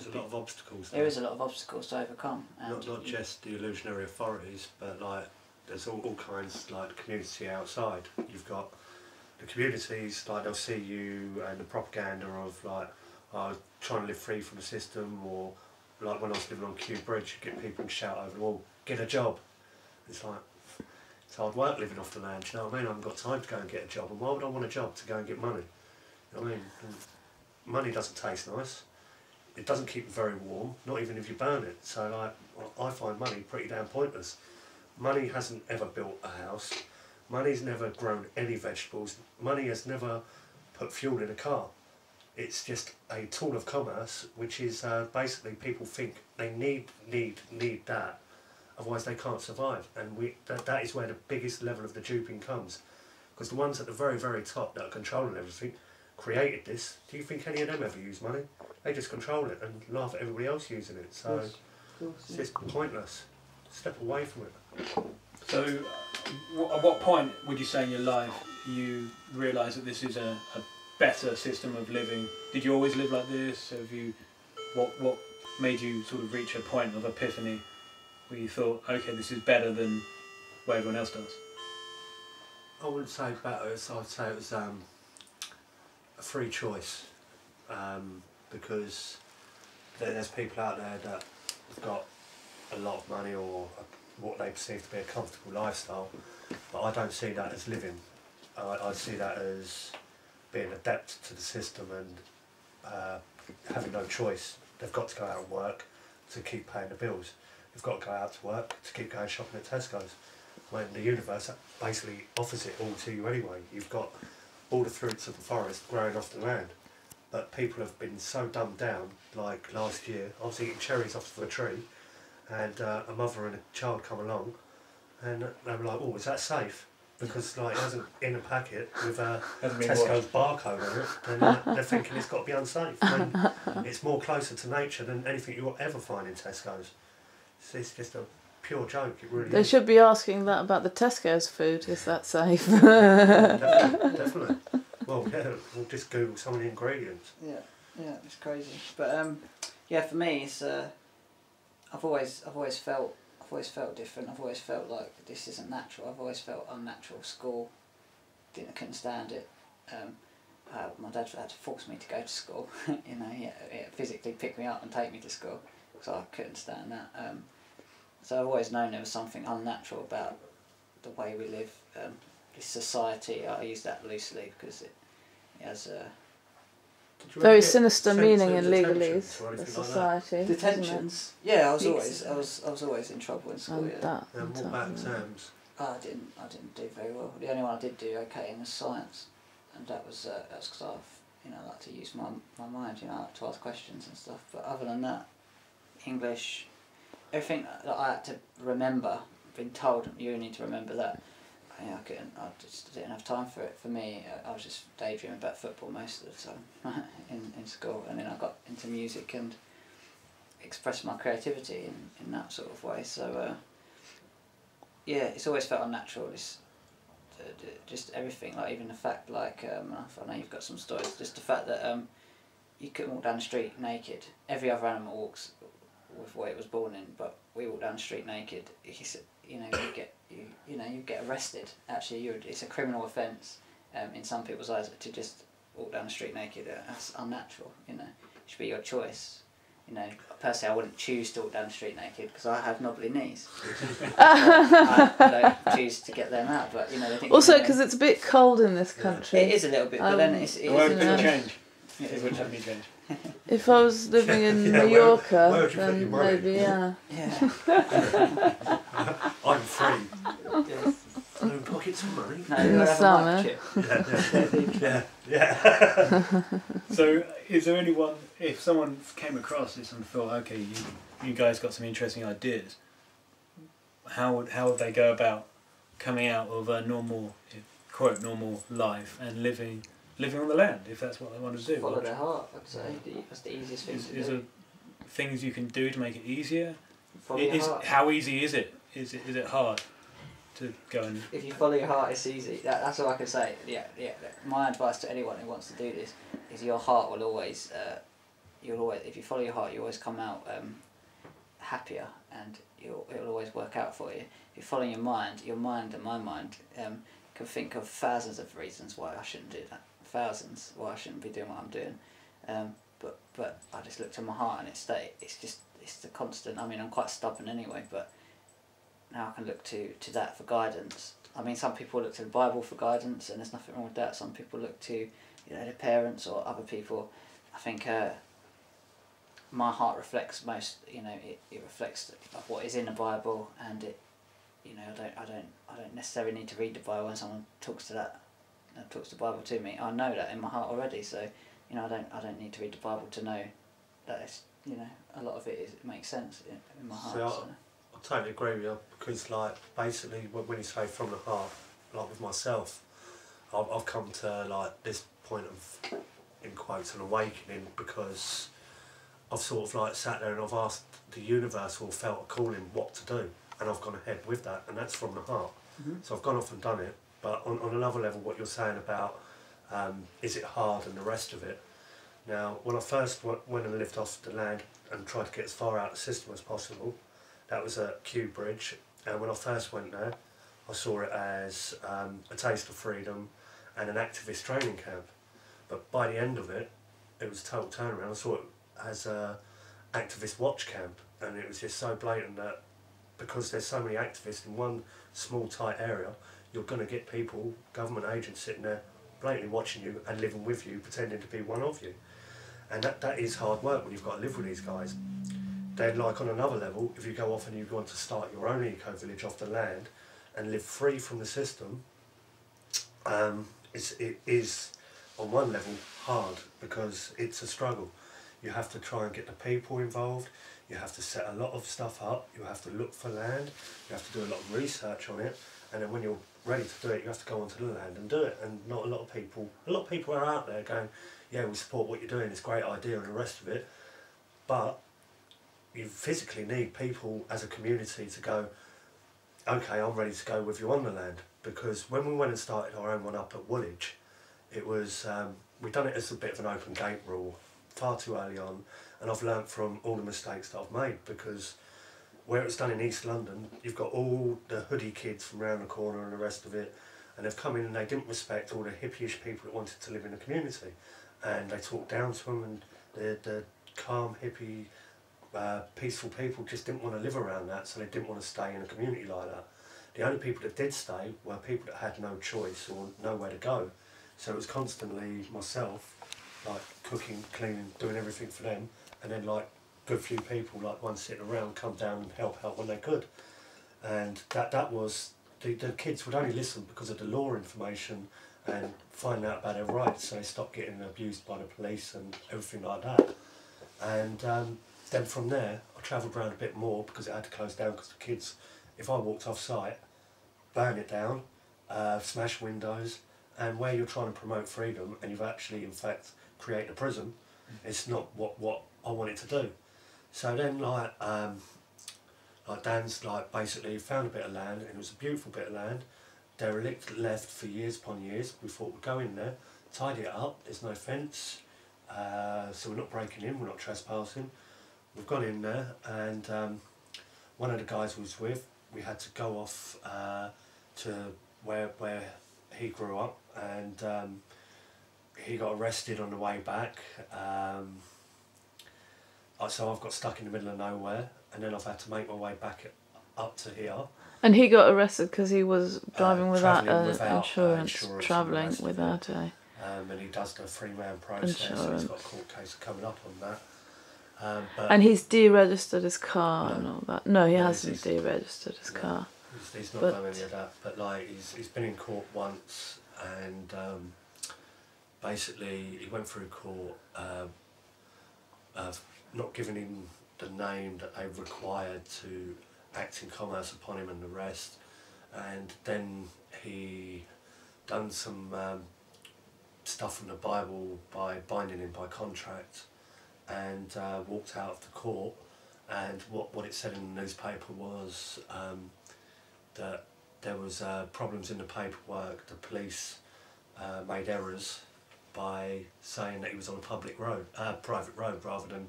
There's a lot of obstacles there is a lot of obstacles to overcome. And not just the illusionary authorities, but like there's all kinds, like community outside. You've got the communities, like they'll see you and the propaganda of like, trying to live free from the system, or like when I was living on Kew Bridge, you get people to shout over the wall, get a job. It's like, it's hard work living off the land, you know what I mean? I haven't got time to go and get a job, and why would I want a job to go and get money? You know what I mean? And money doesn't taste nice. It doesn't keep you very warm, not even if you burn it. So like, I find money pretty damn pointless. Money hasn't ever built a house. Money's never grown any vegetables. Money has never put fuel in a car. It's just a tool of commerce, which is basically people think they need that, otherwise they can't survive. And that is where the biggest level of the duping comes. Because the ones at the very, very top that are controlling everything created this. Do you think any of them ever use money? They just control it and laugh at everybody else using it. So it's just pointless. Step away from it. So at what point would you say in your life you realise that this is a better system of living? Did you always live like this? Have you, what made you sort of reach a point of epiphany where you thought, okay, this is better than what everyone else does? I wouldn't say better, I'd say it was a free choice, because there's people out there that have got a lot of money or what they perceive to be a comfortable lifestyle, but I don't see that as living. I see that as being adept to the system and having no choice. They've got to go out and work to keep paying the bills. They've got to go out to work to keep going shopping at Tesco's. When the universe basically offers it all to you anyway. You've got all the fruits of the forest growing off the land, but people have been so dumbed down. Like last year, I was eating cherries off of a tree, and a mother and a child come along, and they were like, "Oh, is that safe?" Because like it hasn't in a packet with a Tesco's barcode on it, and they're thinking it's got to be unsafe. When it's more closer to nature than anything you'll ever find in Tesco's. It's just a pure joke. It really They is. should be asking that about the Tesco's food. Is that safe? Definitely. Well, yeah, we'll just Google some of the ingredients. yeah, it's crazy. But yeah, for me, it's I've always felt different. I've always felt like this isn't natural. I've always felt unnatural. School, couldn't stand it. My dad had to force me to go to school. You know, he physically pick me up and take me to school because I couldn't stand that. So I've always known there was something unnatural about the way we live. This society, I use that loosely because it has a very sinister meaning in legalese. The society. Detentions. Yeah, I was always in trouble in school. And Yeah. that. And what about exams? I didn't do very well. The only one I did do okay in was science, and that's because I like to use my mind. I like to ask questions and stuff. But other than that, English, everything that I had to remember, been told you need to remember that. I just didn't have time for it. For me, I was just daydreaming about football most of the time in school, and then I got into music and expressed my creativity in that sort of way. So yeah, it's always felt unnatural. It's just everything, like even the fact, like I know you've got some stories. Just the fact that you couldn't walk down the street naked. Every other animal walks with what it was born in, but we walk down the street naked. He said, you get arrested. Actually, it's a criminal offence in some people's eyes to just walk down the street naked. That's unnatural. It should be your choice. Personally, I wouldn't choose to walk down the street naked because I have knobbly knees. I don't choose to get them out, but they think. Also, because it's a bit cold in this country. It is a little bit, but then it's. It won't change. It won't have any change. If I was living in Mallorca, then maybe, yeah. Yeah. I'm free. Yes. No pockets for money. No, In the summer. Yeah. So, is there anyone, if someone came across this and thought, okay, you guys got some interesting ideas, how would they go about coming out of a normal, quote, normal life and living on the land, if that's what they want to do? Follow their heart, I'd say. That's the easiest thing to do. Is there things you can do to make it easier? Follow your heart. How easy is it? Is it hard to go and... If you follow your heart, it's easy. That's all I can say. Yeah. My advice to anyone who wants to do this is your heart will always you'll always, if you follow your heart, you always come out happier, and it'll always work out for you. If you're following your mind and my mind can think of thousands of reasons why I shouldn't do that, thousands why I shouldn't be doing what I'm doing, but I just look to my heart, and it's the constant. I mean, I'm quite stubborn anyway, but now I can look to that for guidance. I mean, some people look to the Bible for guidance, and there's nothing wrong with that. Some people look to, their parents or other people. I think my heart reflects most. It reflects of what is in the Bible, and it. I don't necessarily need to read the Bible when someone talks the Bible to me. I know that in my heart already. So, I don't need to read the Bible to know that it's. A lot of it makes sense in my heart. So I totally agree with you, because basically when you say from the heart, with myself, I've come to this point of, in quotes, an awakening, because I've sort of sat there and I've asked the universe, or felt a calling, what to do, and I've gone ahead with that, and that's from the heart. Mm-hmm. So I've gone off and done it. But on another level, what you're saying about is it hard and the rest of it. Now, when I first went and lived off the land and tried to get as far out of the system as possible, that was at Kew Bridge, and when I first went there, I saw it as a taste of freedom and an activist training camp. But by the end of it, it was a total turnaround. I saw it as a activist watch camp, and it was just so blatant that because there's so many activists in one small tight area, you're going to get people, government agents sitting there blatantly watching you and living with you, pretending to be one of you. And that is hard work when you've got to live with these guys. Then on another level, if you go off and you want to start your own eco-village off the land and live free from the system, it is on one level hard, because it's a struggle. You have to try and get the people involved, you have to set a lot of stuff up, you have to look for land, you have to do a lot of research on it, and then when you're ready to do it, you have to go onto the land and do it. And not a lot of people are out there going, yeah, we support what you're doing, it's a great idea and the rest of it, but you physically need people as a community to go, okay, I'm ready to go with you on the land. Because when we went and started our own one up at Woolwich, it was, we'd done it as a bit of an open gate rule far too early on, and I've learnt from all the mistakes that I've made, because where it's done in East London, you've got all the hoodie kids from around the corner and the rest of it, and they've come in and they didn't respect all the hippie-ish people that wanted to live in the community, and they talked down to them, and the calm, hippie, peaceful people just didn't want to live around that, so they didn't want to stay in a community like that. The only people that did stay were people that had no choice or nowhere to go, so it was constantly myself, cooking, cleaning, doing everything for them, and then good few people, one sitting around, come down and help out when they could. And that was, the kids would only listen because of the law information and find out about their rights, so they stopped getting abused by the police and everything like that. And then from there, I travelled around a bit more, because it had to close down, because the kids, if I walked off site, burn it down, smash windows, and where you're trying to promote freedom and you've actually in fact created a prison, it's not what I wanted to do. So then Dan's basically found a bit of land, and it was a beautiful bit of land, derelict, left for years upon years. We thought we'd go in there, tidy it up, there's no fence, so we're not breaking in, we're not trespassing. We've gone in there, and one of the guys we was with, we had to go off to where he grew up, and he got arrested on the way back. So I've got stuck in the middle of nowhere, and then I've had to make my way back up to here. And he got arrested because he was driving without insurance, travelling without a... and he does the 3-man process, and he's got a court case coming up on that. And he's deregistered his car and all that. No, he hasn't deregistered his car. He's not done any of that, but he's been in court once, and basically he went through court, not giving him the name that they required to act in commerce upon him and the rest, and then he done some stuff from the Bible by binding him by contract, and walked out of the court, and what it said in the newspaper was that there was problems in the paperwork, the police made errors, by saying that he was on a public road, private road, rather than